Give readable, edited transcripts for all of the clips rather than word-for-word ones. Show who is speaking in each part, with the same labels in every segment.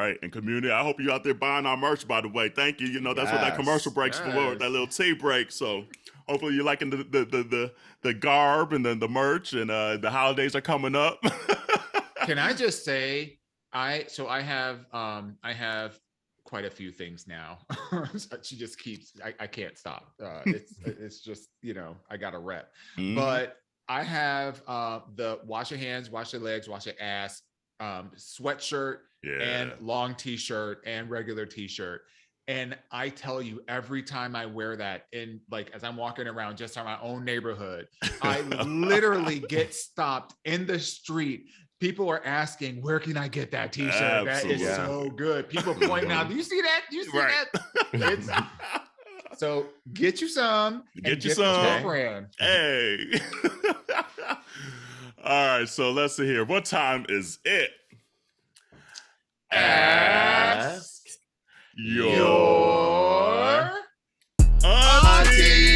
Speaker 1: right. And community, I hope you out there buying our merch, by the way. Thank you. You know, that's what that commercial breaks for, that little tea break. So hopefully you're liking the garb and the merch, and the holidays are coming up.
Speaker 2: Can I just say, I have quite a few things now. She just keeps, I can't stop. It's just, I got to rep. But I have the wash your hands, wash your legs, wash your ass, sweatshirt and long t-shirt and regular t-shirt. And I tell you, every time I wear that, in like as I'm walking around just in my own neighborhood, I literally get stopped in the street. People are asking, where can I get that t-shirt? Absolutely. That is so good. People pointing out, do you see that? Do you see that? So get you some.
Speaker 1: Get you some. Brand. Hey. All right, so let's see here. What time is it? Ask your aunties.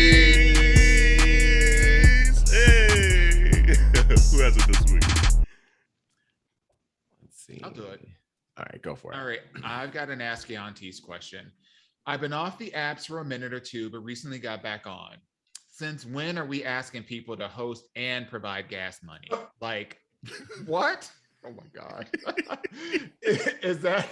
Speaker 1: Hey. Who has it this week?
Speaker 3: Let's see.
Speaker 2: I'll do it.
Speaker 3: All right, go for it.
Speaker 2: All right, I've got an Ask Yo Aunteas question. I've been off the apps for a minute or two, but recently got back on. Since when are we asking people to host and provide gas money? Like, what? Oh my God. Is that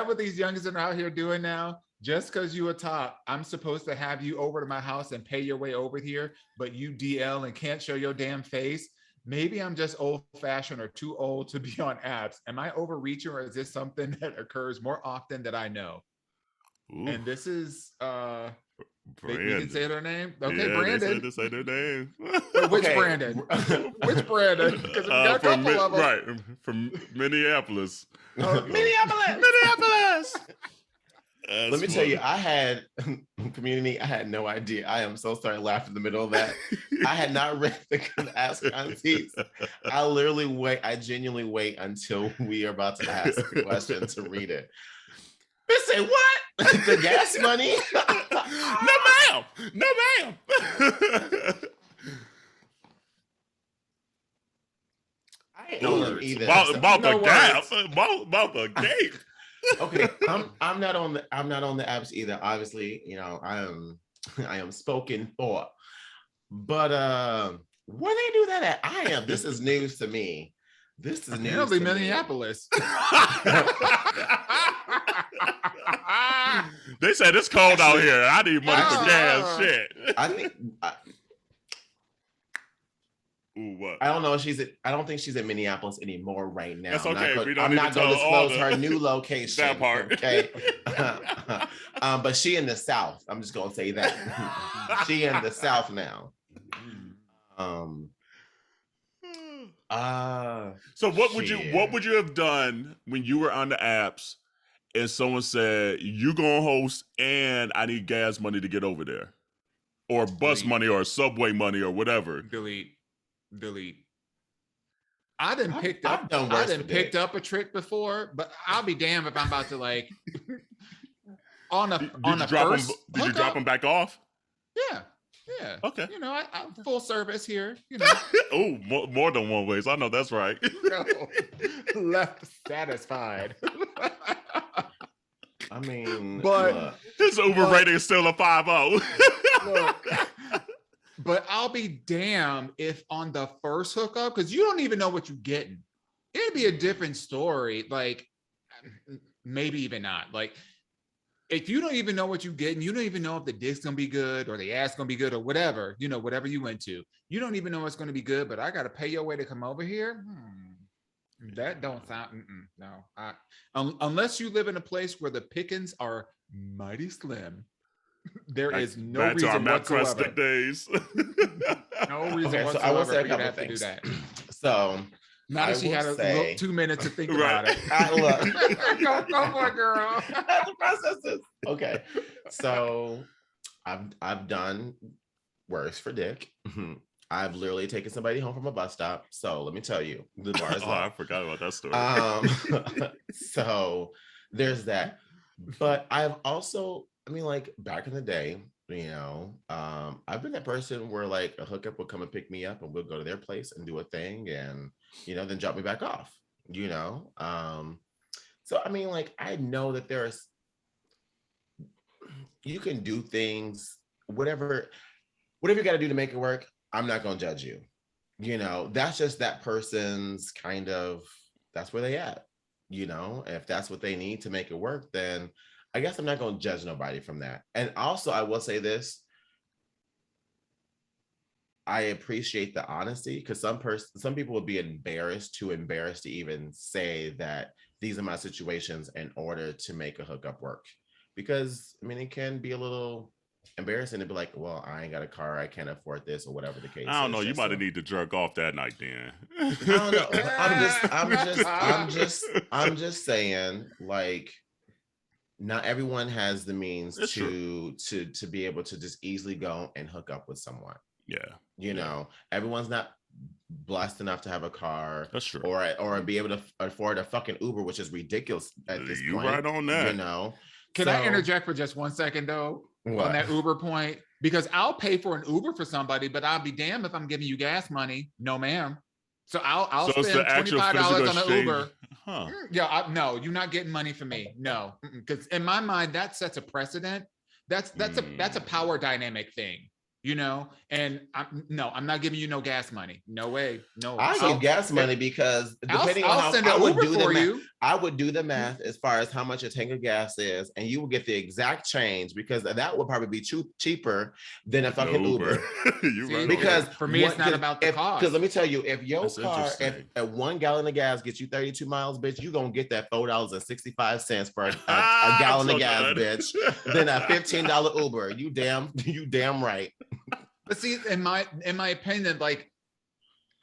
Speaker 2: what these youngins are out here doing now? Just because you a top, I'm supposed to have you over to my house and pay your way over here, but you DL and can't show your damn face? Maybe I'm just old-fashioned or too old to be on apps. Am I overreaching, or is this something that occurs more often than I know? Ooh. And this is we can say their name. Okay, yeah, Brandon.
Speaker 1: They say their name.
Speaker 2: Which Brandon? Which Brandon? Because we got a couple of them.
Speaker 1: Right, from Minneapolis.
Speaker 2: Minneapolis.
Speaker 3: Let me tell you, I had no idea. I am so sorry, laughed in the middle of that. I had not read the Ask Aunties. I genuinely wait until we are about to ask the question to read it. They say, what? The gas money?
Speaker 1: No, ma'am. No, ma'am.
Speaker 3: I ain't know either.
Speaker 1: About the gas. About the gate.
Speaker 3: Okay, I'm not on the apps either. Obviously, I am spoken for. But where they do that at? I am. This is news to me. This is news to
Speaker 2: Minneapolis.
Speaker 1: They said it's cold out here. I need money for gas. Shit.
Speaker 3: I think.
Speaker 1: Ooh, what?
Speaker 3: I don't know. I don't think she's in Minneapolis anymore right now.
Speaker 1: That's okay.
Speaker 3: I'm not going to disclose her new location.
Speaker 1: That part.
Speaker 3: Okay. But she in the South. I'm just going to say that. She in the South now.
Speaker 1: So what would you have done when you were on the apps and someone said, you gonna host and I need gas money to get over there, or bus money or subway money or whatever?
Speaker 2: Delete. I done picked up a trick before, but I'll be damned if I'm about to like
Speaker 1: Did you drop them back off?
Speaker 2: Yeah.
Speaker 1: Okay.
Speaker 2: I'm full service here.
Speaker 1: Oh, more than one way. So I know that's right.
Speaker 2: Left satisfied.
Speaker 3: I mean,
Speaker 1: but his Uber rating is still a 5.0.
Speaker 2: Look, but I'll be damned if on the first hookup, because you don't even know what you're getting. It'd be a different story. Like, maybe even not. Like, if you don't even know what you're getting, you don't even know if the dick's gonna be good or the ass gonna be good or whatever, whatever you went to. You don't even know it's gonna be good, but I gotta pay your way to come over here. That don't sound no. Unless you live in a place where the pickings are mighty slim, there is no reason whatsoever.
Speaker 1: Days.
Speaker 2: No reason whatsoever for you to have to do that.
Speaker 3: So
Speaker 2: not if she had 2 minutes to think about it. Go for it, girl.
Speaker 3: The process is okay. So I've done worse for dick. I've literally taken somebody home from a bus stop. So let me tell you, the bar is low.
Speaker 1: I forgot about that story.
Speaker 3: So there's that. But I've also, like back in the day, I've been that person where like a hookup will come and pick me up and we'll go to their place and do a thing and, then drop me back off, So So I mean, like, I know that you can do things, whatever you got to do to make it work. I'm not gonna judge you. You know, that's just that person's kind of, that's where they at. You know, if that's what they need to make it work, then I guess I'm not gonna judge nobody from that. And also, I will say this: I appreciate the honesty, because some people would be embarrassed to even say that these are my situations in order to make a hookup work. Because I mean, it can be a little embarrassing to be like, well, I ain't got a car, I can't afford this, or whatever the case is.
Speaker 1: I don't know. You might have need to jerk off that night then.
Speaker 3: I don't know. I'm just saying, like, not everyone has the means to be able to just easily go and hook up with someone.
Speaker 1: Yeah.
Speaker 3: You know, everyone's not blessed enough to have a car.
Speaker 1: That's true.
Speaker 3: Or be able to afford a fucking Uber, which is ridiculous at this point. You
Speaker 1: right on that.
Speaker 3: You know.
Speaker 2: Can I interject for just 1 second though?
Speaker 3: What?
Speaker 2: On that Uber point? Because I'll pay for an Uber for somebody, but I'll be damned if I'm giving you gas money. No, ma'am. So I'll spend $25 on an Uber.
Speaker 1: Huh.
Speaker 2: Yeah, no, you're not getting money from me. No, because in my mind, that sets a precedent. That's a power dynamic thing. You know, and I'm not giving you no gas money. No way. No.
Speaker 3: I give gas money because depending on how I would do the math, I would do the math as far as how much a tank of gas is, and you will get the exact change, because that would probably be cheaper than a fucking Uber.
Speaker 1: Right.
Speaker 2: Because for me, it's not about the cost.
Speaker 3: Because let me tell you, if your car, if 1 gallon of gas gets you 32 miles, bitch, you're gonna get that $4.65 for a gallon of gas, bitch. Then a $15 Uber. You damn right.
Speaker 2: But see, in my opinion, like,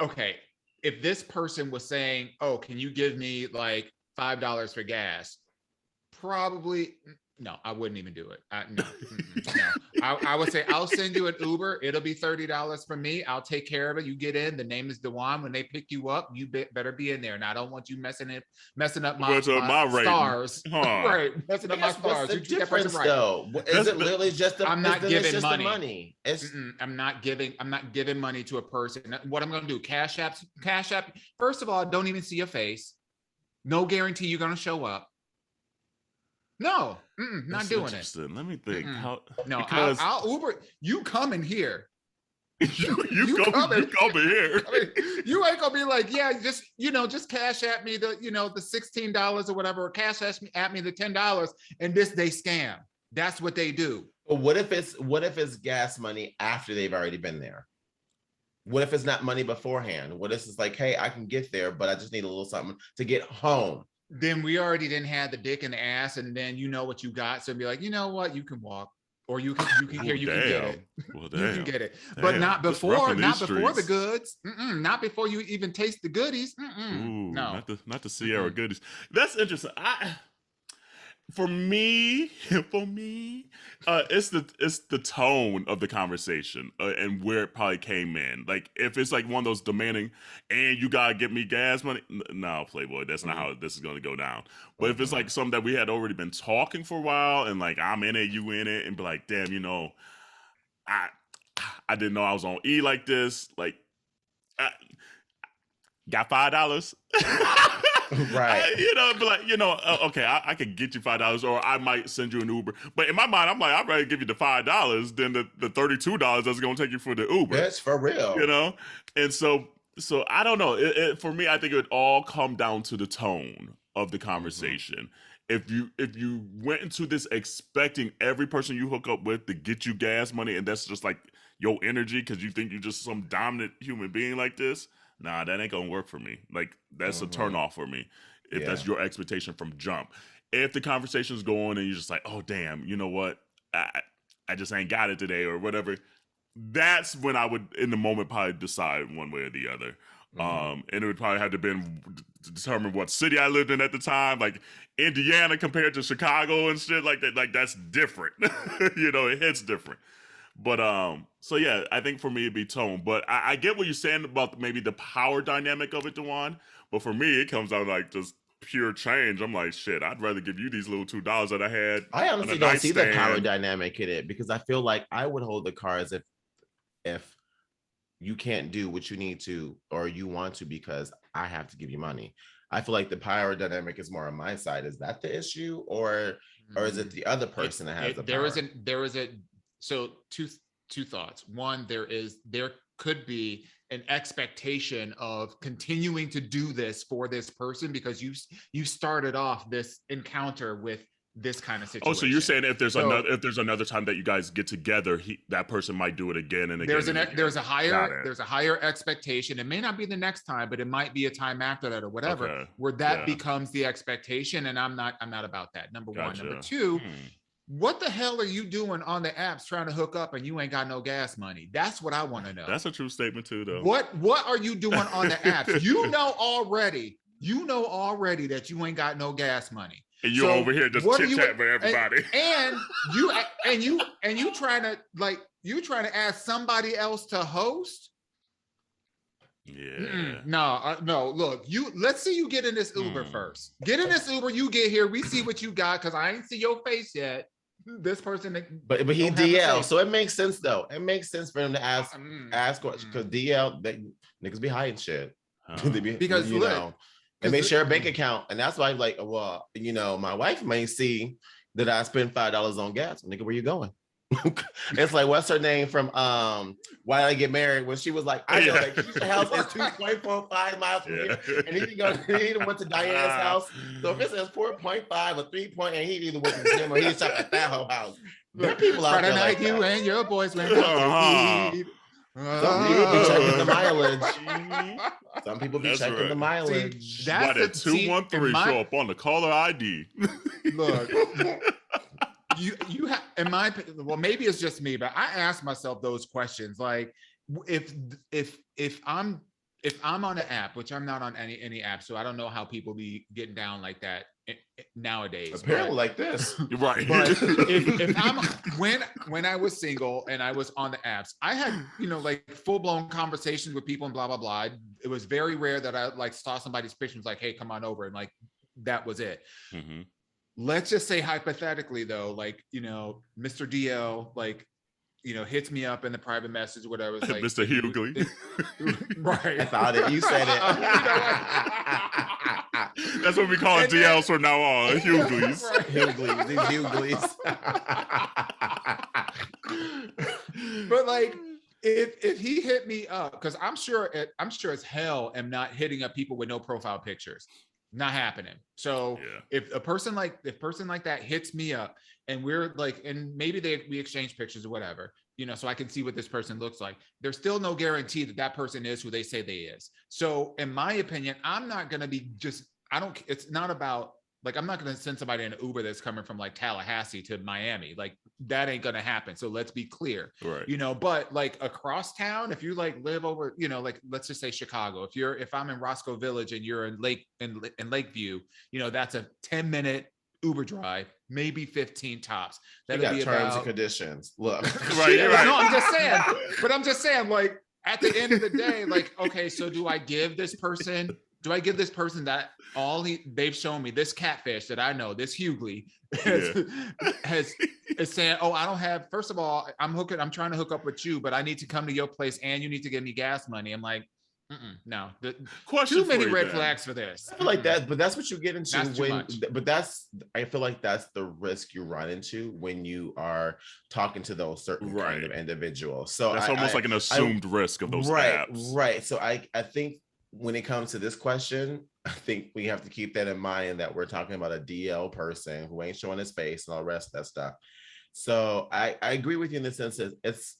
Speaker 2: okay, if this person was saying, "Oh, can you give me like $5 for gas?" Probably no, I wouldn't even do it. No. I would say, I'll send you an Uber. It'll be $30 for me. I'll take care of it. You get in. The name is Dawon. When they pick you up, you better be in there. And I don't want you messing up my stars.
Speaker 1: Huh.
Speaker 2: Right, messing up my stars.
Speaker 3: What's the difference, though? Is it literally just the?
Speaker 2: I'm not giving
Speaker 3: money.
Speaker 2: I'm not giving money to a person. What I'm going to do? Cash App. First of all, don't even see your face. No guarantee you're going to show up. No, not doing it.
Speaker 1: Let me think.
Speaker 2: No, I'll Uber. You coming here?
Speaker 1: you coming here?
Speaker 2: I mean, you ain't gonna be like, yeah, just cash at me the the $16 or whatever, or cash at me the $10, and they scam. That's what they do.
Speaker 3: But what if it's gas money after they've already been there? What if it's not money beforehand? What if it's like, hey, I can get there, but I just need a little something to get home?
Speaker 2: Then we already didn't have the dick in the ass, and then you know what you got. So be like, you know what, you can walk, or you can get it.
Speaker 1: Well,
Speaker 2: you can get it, but not before the goods. Not before you even taste the goodies.
Speaker 1: Ooh,
Speaker 2: no,
Speaker 1: not the Sierra goodies. That's interesting. For me, it's the tone of the conversation and where it probably came in. Like, if it's like one of those demanding, and you gotta get me gas money, no, Playboy, that's not how this is gonna go down. But if it's like something that we had already been talking for a while, and like I'm in it, you in it, and be like, damn, I didn't know I was on E like this. Like, got $5.
Speaker 3: Right.
Speaker 1: But like, okay, I could get you $5, or I might send you an Uber. But in my mind, I'm like, I'd rather give you the $5 than the $32 that's going to take you for the Uber.
Speaker 3: That's for real.
Speaker 1: And so I don't know. For me, I think it would all come down to the tone of the conversation. Mm-hmm. If you went into this expecting every person you hook up with to get you gas money, and that's just like your energy because you think you're just some dominant human being like this, nah, that ain't gonna work for me. Like, that's a turn off for me if that's your expectation from jump. If the conversation's going and you're just like, oh damn, you know what, I just ain't got it today or whatever, that's when I would in the moment probably decide one way or the other. And it would probably have to determine what city I lived in at the time. Like, Indiana compared to Chicago and shit like that, like that's different. It hits different. But so yeah, I think for me it'd be tone. But I get what you're saying about maybe the power dynamic of it, Dawon. But for me, it comes out like just pure change. I'm like, shit, I'd rather give you these little $2 that I had.
Speaker 3: I honestly don't see the power dynamic in it, because I feel like I would hold the cards if you can't do what you need to or you want to, because I have to give you money. I feel like the power dynamic is more on my side. Is that the issue, or is it the other person that has the power?
Speaker 2: So two thoughts. One, there could be an expectation of continuing to do this for this person because you started off this encounter with this kind of situation.
Speaker 1: Oh, so you're saying if there's another time that you guys get together, that person might do it again and again.
Speaker 2: There's a higher expectation. It may not be the next time, but it might be a time after that or whatever, where that becomes the expectation. And I'm not about that. Number one. Number two, what the hell are you doing on the apps trying to hook up and you ain't got no gas money? That's what I want to know.
Speaker 1: That's a true statement too, though.
Speaker 2: What are you doing on the apps? You know already that you ain't got no gas money.
Speaker 1: And you're over here just chit-chat with everybody.
Speaker 2: And you trying to ask somebody else to host?
Speaker 1: Yeah.
Speaker 2: No. Look, let's see you get in this Uber first. Get in this Uber. You get here. We see what you got because I ain't see your face yet. This person,
Speaker 3: but he DL, so it makes sense though. It makes sense for him to ask questions because DL, niggas be hiding shit because and they share a bank account, and that's why like, well, my wife may see that I spend $5 on gas. Nigga, where you going? It's like, what's her name from Why Did I Get Married? When she was like, I know that Keisha's house is 2.45 miles from here, and he went to Diana's house. So if it says 4.5 or 3 point, and he either went to the gym or he stopped at that whole house. There are people out there like
Speaker 2: you and your boys went out to eat.
Speaker 3: Some people be checking the mileage. Some people be checking the mileage.
Speaker 1: See, that's what, 213 show up on the caller ID. Look.
Speaker 2: You have, in my opinion, well, maybe it's just me, but I ask myself those questions. Like, if I'm on an app, which I'm not on any app, so I don't know how people be getting down like that nowadays.
Speaker 3: Apparently, like this,
Speaker 1: right?
Speaker 2: But if I'm when I was single and I was on the apps, I had like full blown conversations with people and blah blah blah. It was very rare that I like saw somebody's picture and was like, "Hey, come on over," and like that was it. Mm-hmm. Let's just say hypothetically though, like, Mr. DL, like, hits me up in the private message, whatever. It's like,
Speaker 1: Mr. Hughley.
Speaker 3: Right. I thought it. You said
Speaker 1: it. That's what we call DLs from now on. Hughleys.
Speaker 3: Right. Hughleys. These Hughleys.
Speaker 2: But like, if he hit me up, because I'm sure as hell am not hitting up people with no profile pictures. Not happening. So if a person like that hits me up and we're like, and maybe we exchange pictures or whatever, so I can see what this person looks like. There's still no guarantee that person is who they say they is. So in my opinion, I'm not going to be it's not about like, I'm not going to send somebody in an Uber that's coming from like Tallahassee to Miami. Like that ain't going to happen. So let's be clear,
Speaker 1: right?
Speaker 2: But like across town, if you like live over, like let's just say Chicago, if I'm in Roscoe Village and you're in Lakeview, that's a 10-minute Uber drive, maybe 15 tops.
Speaker 3: That'll be terms and conditions. Look,
Speaker 1: right.
Speaker 2: No, I'm just saying, like at the end of the day, like, okay, so do I give this person that they've shown me this catfish that I know, this Hughley is saying, oh, I don't have, first of all, I'm trying to hook up with you, but I need to come to your place and you need to give me gas money. I'm like, no, too many red flags for this.
Speaker 3: I feel like that, but that's what you get into I feel like that's the risk you run into when you are talking to those certain kind of individuals. So
Speaker 1: that's almost like an assumed risk of those apps.
Speaker 3: Right. So I think when it comes to this question, I think we have to keep that in mind that we're talking about a DL person who ain't showing his face and all the rest of that stuff. So I agree with you in the sense that it's.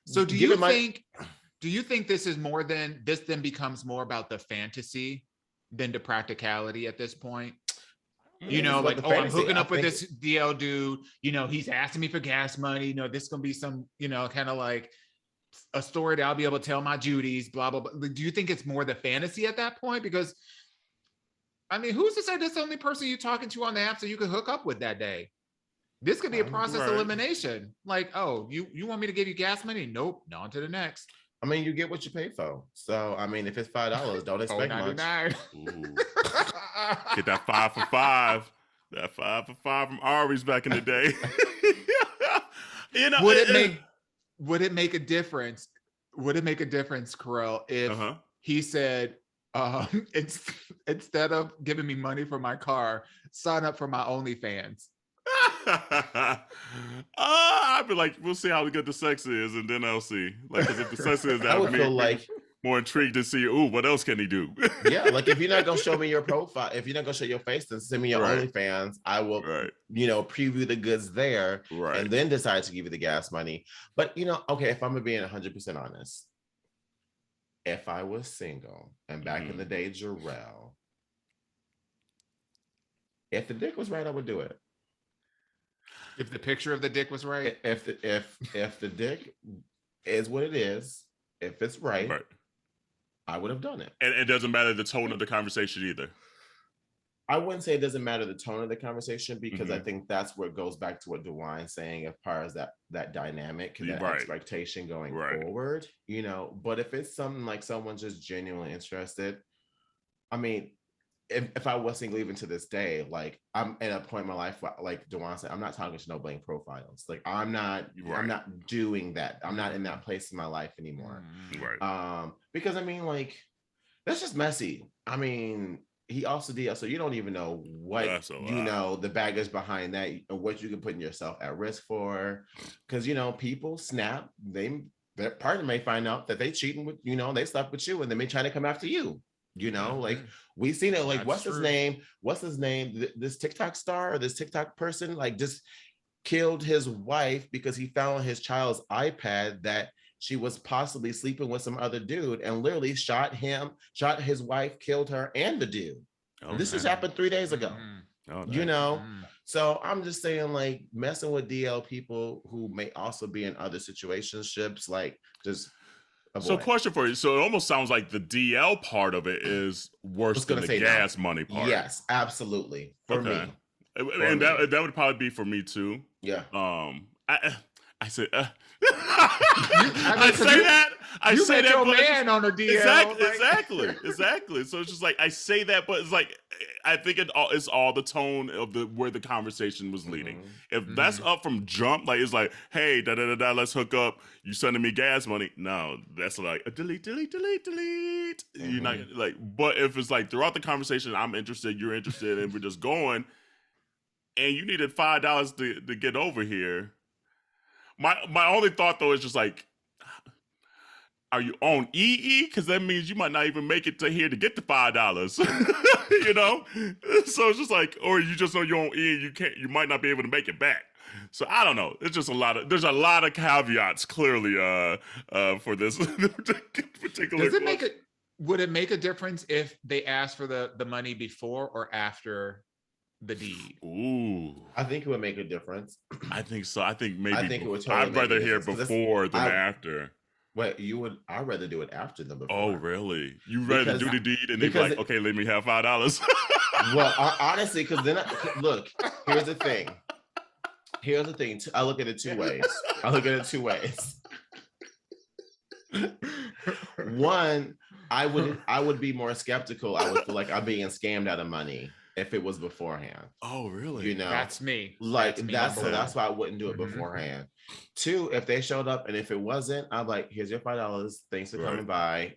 Speaker 2: So do you think this then becomes more about the fantasy than the practicality at this point? Like, I'm hooking up with this DL dude, he's asking me for gas money, this is going to be some, kind of like a story that I'll be able to tell my Judies, blah, blah, blah. Do you think it's more the fantasy at that point? Because, I mean, who's to say that's the only person you're talking to on the app so you can hook up with that day? This could be a process elimination. Like, oh, you want me to give you gas money? Nope. On to the next.
Speaker 3: I mean, you get what you pay for. So, I mean, if it's $5, don't expect much.
Speaker 1: Get that 5 for 5. That 5 for 5 from Ari's back in the day.
Speaker 2: Would it make a difference? Would it make a difference, Kerel, if he said, it's instead of giving me money for my car, sign up for my OnlyFans.
Speaker 1: I'd be like, we'll see how good the sex is, and then I'll see. Like, because if the sex is,
Speaker 3: I
Speaker 1: that
Speaker 3: would feel like
Speaker 1: more intrigued to see. Ooh, what else can he do?
Speaker 3: yeah, like if you're not gonna show me your profile, if you're not gonna show your face, then send me your OnlyFans. I will, preview the goods there, and then decide to give you the gas money. But okay, if I'm being 100% honest, if I was single and back in the day, Jerrell, if the dick was right, I would do it.
Speaker 2: If the picture of the dick was right,
Speaker 3: if the dick is what it is, if it's right, I would have done it.
Speaker 1: And it doesn't matter the tone of the conversation either.
Speaker 3: I wouldn't say it doesn't matter the tone of the conversation, because I think that's where it goes back to what Dawon's saying as far as that dynamic and that expectation going forward. But if it's something like someone's just genuinely interested, I mean, if I was single even to this day, like I'm at a point in my life where, like Dawon said, I'm not talking to no blank profiles. Like I'm not doing that. I'm not in that place in my life anymore. Because I mean, like, that's just messy. I mean, he also did, so you don't even know what the baggage behind that, or what you can put yourself at risk for. Because people snap, their partner may find out that they cheating with, they slept with you, and they may try to come after you. Like we've seen it. Like, what's his name? This TikTok star or this TikTok person, like, just killed his wife because he found on his child's iPad that she was possibly sleeping with some other dude, and literally shot his wife, killed her and the dude. This has happened 3 days ago. So I'm just saying, like, messing with DL people who may also be in other situationships, like, just avoid.
Speaker 1: So, question for you. So it almost sounds like the DL part of it is worse than the gas money part.
Speaker 3: Yes, absolutely. For me.
Speaker 1: And that would probably be for me too.
Speaker 3: Yeah.
Speaker 1: I said, I say that. I
Speaker 2: you
Speaker 1: say
Speaker 2: met
Speaker 1: that,
Speaker 2: your man on a DL.
Speaker 1: Exactly. So it's just like I say that, but it's like I think it's all the tone of where the conversation was leading. If that's up from jump, like it's like, hey, let's hook up. You sending me gas money? No, that's like a delete. You're not like. But if it's like throughout the conversation, I'm interested, you're interested, and we're just going, and you needed $5 to get over here. My only thought though is just like, are you on EE? Because that means you might not even make it to here to get the $5. So it's just like, or you just know you're on E and you might not be able to make it back. So I don't know. It's just there's a lot of caveats clearly for this particular.
Speaker 2: Would it make a difference if they asked for the money before or after the deed?
Speaker 1: Ooh,
Speaker 3: I think it would make a difference.
Speaker 1: I think so. I think maybe.
Speaker 3: It would totally
Speaker 1: I'd rather hear before than after.
Speaker 3: Wait, I'd rather do it after the before.
Speaker 1: Oh, really? You rather do the deed and they'd be like, okay, let me have $5.
Speaker 3: Well, honestly, because then look. Here's the thing. I look at it two ways. One, I would be more skeptical. I would feel like I'm being scammed out of money if it was beforehand.
Speaker 1: Oh, really?
Speaker 2: That's me.
Speaker 3: Like that's why I wouldn't do it beforehand. Two, if they showed up and if it wasn't, I'm like, here's your $5. Thanks for coming by.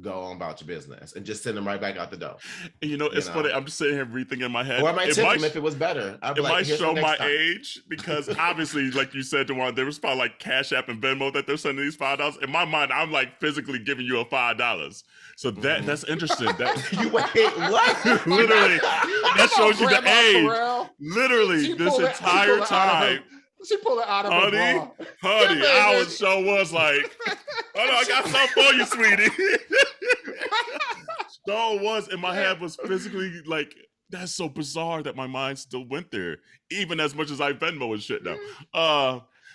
Speaker 3: Go on about your business and just send them right back out the door.
Speaker 1: It's funny. I'm just sitting here rethinking in my head.
Speaker 3: Or I might tip them if it was better.
Speaker 1: It might show my age because obviously, like you said, Dawon, there was probably like Cash App and Venmo that they're sending these $5. In my mind, I'm like physically giving you a $5. So that's interesting.
Speaker 3: You wait, what?
Speaker 1: Literally, that shows you the age. Kerel. Literally, this entire time.
Speaker 2: She pulled it out of her bra.
Speaker 1: Honey, I was like, oh no, I got something for you, sweetie. So was in my head was physically like, that's so bizarre that my mind still went there, even as much as I Venmo and shit now.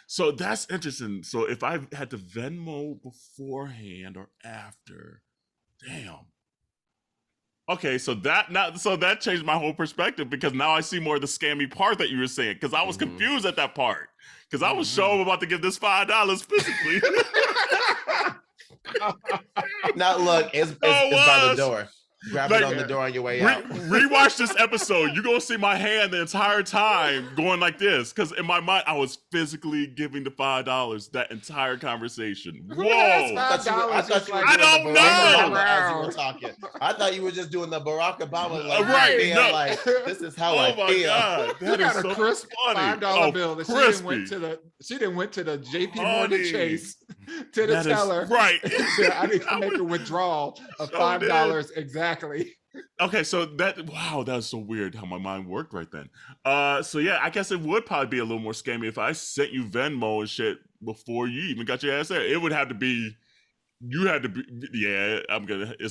Speaker 1: So that's interesting. So if I had to Venmo beforehand or after, damn. Okay, so that changed my whole perspective because now I see more of the scammy part that you were saying because I was confused at that part because I was sure about to give this $5 physically.
Speaker 3: Now look, it's by the door. Grab it on the door on your way out.
Speaker 1: Rewatch this episode. You're gonna see my hand the entire time going like this. Because in my mind, I was physically giving the $5 that entire conversation. Whoa!
Speaker 2: I
Speaker 1: don't know.
Speaker 3: As you were talking, I thought you were just doing the Barack Obama
Speaker 1: right. No.
Speaker 3: Like this is how I feel.
Speaker 1: God, that is so
Speaker 2: crisp
Speaker 1: funny.
Speaker 2: $5 bill that she didn't went to the JP Morgan Chase to the teller.
Speaker 1: Right.
Speaker 2: I need to make a withdrawal of $5 exactly.
Speaker 1: Okay, so that's so weird how my mind worked right then. So yeah, I guess it would probably be a little more scammy if I sent you Venmo and shit before you even got your ass there. It would have to be, it's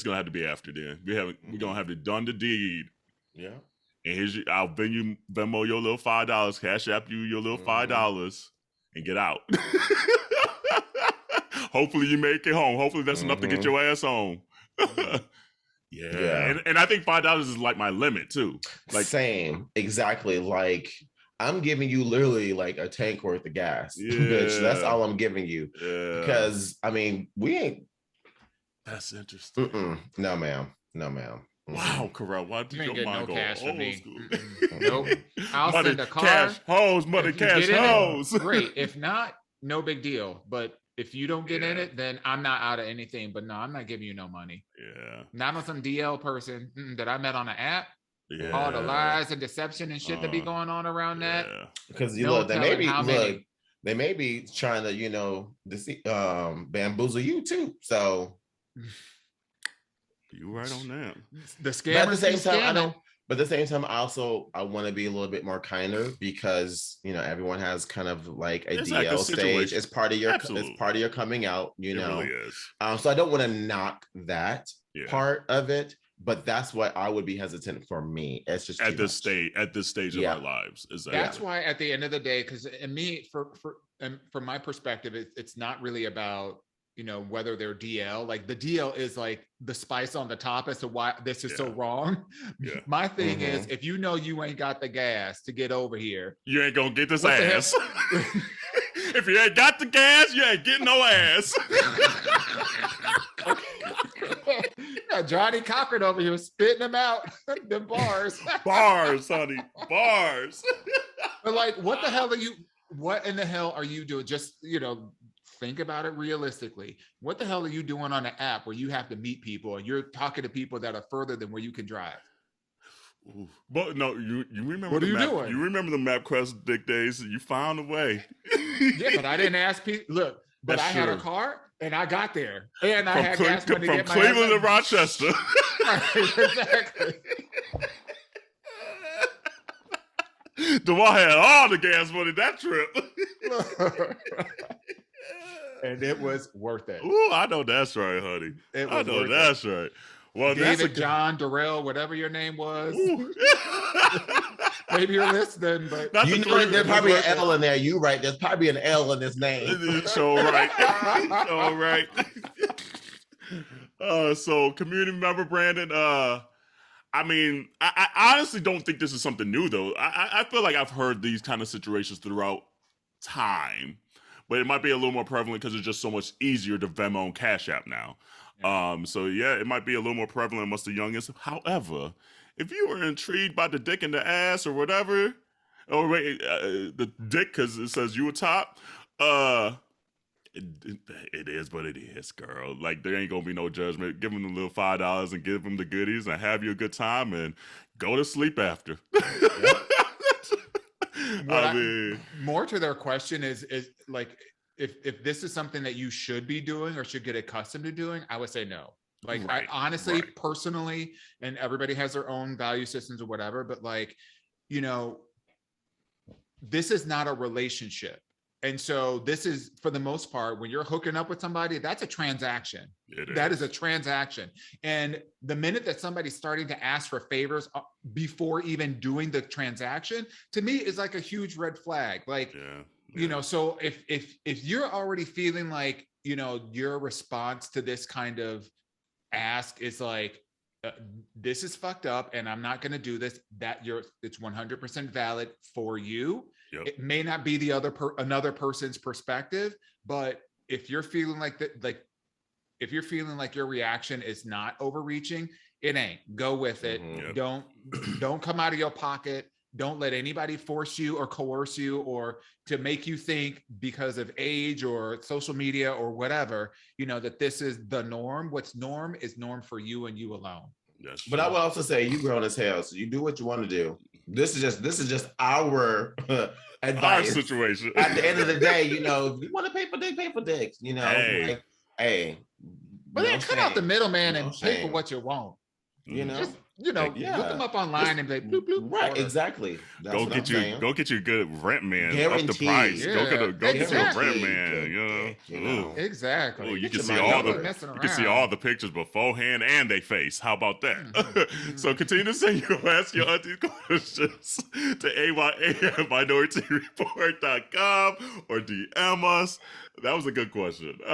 Speaker 1: gonna have to be after then. We're gonna have to done the deed.
Speaker 3: Yeah.
Speaker 1: And I'll Venmo your little $5, Cash App you your little $5 and get out. Hopefully you make it home. Hopefully that's enough to get your ass home. Yeah. And I think $5 is like my limit too. Like
Speaker 3: same, exactly. Like I'm giving you literally like a tank worth of gas, bitch. That's all I'm giving you. Yeah. Because I mean, we ain't.
Speaker 1: That's interesting.
Speaker 3: No, ma'am.
Speaker 1: Wow, Kerel, why did your mind go
Speaker 2: cash for me?
Speaker 1: school?
Speaker 2: Nope. I'll send a car.
Speaker 1: Cash hose, money, cash hose.
Speaker 2: Great. If not, no big deal. But if you don't get in it, then I'm not out of anything. But no, I'm not giving you no money.
Speaker 1: Yeah.
Speaker 2: Not on some DL person that I met on an app.
Speaker 1: Yeah.
Speaker 2: All the lies and deception and shit that be going on around that.
Speaker 3: Because they may be trying to, bamboozle you too. So
Speaker 1: you right on that.
Speaker 2: The scammers. But
Speaker 3: at the same time, I want to be a little bit more kinder because everyone has kind of like a DL stage. It's part of your coming out. It really is. So I don't want to knock that part of it, but that's what I would be hesitant for me. It's just at this stage
Speaker 1: of our lives.
Speaker 2: That's why at the end of the day, because from my perspective, it's not really about whether they're DL. Like the DL is like the spice on the top as to why this is so wrong. Yeah. My thing is, if you ain't got the gas to get over here,
Speaker 1: you ain't gonna get this ass. If you ain't got the gas, you ain't getting no ass.
Speaker 2: Johnny Cochran over here spitting them out. The bars.
Speaker 1: Bars, honey. Bars.
Speaker 2: But like, what in the hell are you doing? Just, think about it realistically. What the hell are you doing on an app where you have to meet people and you're talking to people that are further than where you can drive?
Speaker 1: Ooh. But no, you remember
Speaker 2: what are you doing?
Speaker 1: You remember the MapQuest dick days? You found a way.
Speaker 2: Yeah, but I didn't ask people. Look, but I had a car and I got there, and I had gas money to get my
Speaker 1: Cleveland to Rochester.
Speaker 2: Exactly.
Speaker 1: Dawon had all the gas money that trip.
Speaker 2: And it was worth it.
Speaker 1: Ooh, I know that's right, honey. I know that's right. Well,
Speaker 2: David, John, Jerrell, whatever your name was. Maybe you're listening, but
Speaker 3: there's probably an L in there. You right. There's probably an L in his name.
Speaker 1: So right. So right. So community member Brandon, I mean, I honestly don't think this is something new though. I feel like I've heard these kind of situations throughout time. But it might be a little more prevalent because it's just so much easier to Venmo and Cash App now. Yeah. So yeah, it might be a little more prevalent amongst the youngest. However, if you were intrigued by the dick in the ass or whatever, the dick because it says you a top, it is what it is, girl. Like there ain't gonna be no judgment. Give them the little $5 and give them the goodies and have you a good time and go to sleep after.
Speaker 2: More to their question is like if this is something that you should be doing or should get accustomed to doing, I would say no. Like I honestly, personally, and everybody has their own value systems or whatever, but like, this is not a relationship. And so this is, for the most part, when you're hooking up with somebody, that's a transaction. That is a transaction. And the minute that somebody's starting to ask for favors before even doing the transaction, to me is like a huge red flag. Like, so if you're already feeling like, your response to this kind of ask is like, this is fucked up and I'm not going to do this, it's 100% valid for you. Yep. It may not be the another person's perspective, but if you're feeling like that, like if you're feeling like your reaction is not overreaching, It ain't. Go with it.
Speaker 3: Mhm.
Speaker 2: Don't come out of your pocket. Don't let anybody force you or coerce you or to make you think because of age or social media or whatever, that this is the norm. What's norm is norm for you and you alone.
Speaker 3: But I would also say you grown as hell, so you do what you want to do. This is just our advice.
Speaker 1: Our situation.
Speaker 3: At the end of the day, if you want to pay for dicks,
Speaker 1: Hey.
Speaker 3: hey.
Speaker 2: But then cut out the middleman and pay for
Speaker 3: shame.
Speaker 2: what you want.
Speaker 3: Just,
Speaker 2: look them up online and be bloop, bloop.
Speaker 3: Right,
Speaker 2: order.
Speaker 3: exactly. That's
Speaker 1: Go
Speaker 3: what
Speaker 1: get
Speaker 3: I'm saying.
Speaker 1: go get you a good rent man.
Speaker 3: Guaranteed.
Speaker 1: Up the price.
Speaker 2: Yeah,
Speaker 1: Go get you a
Speaker 2: exactly.
Speaker 1: rent man. Ooh.
Speaker 2: Exactly.
Speaker 1: Ooh, you
Speaker 3: Get
Speaker 1: can
Speaker 3: your
Speaker 1: see
Speaker 3: money
Speaker 1: all
Speaker 3: over.
Speaker 1: you can see all the pictures beforehand and they face. How about that?
Speaker 2: Mm-hmm.
Speaker 1: So continue to send your Ask Yo Aunteas questions to AYA@minorityareport.com or DM us. That was a good question.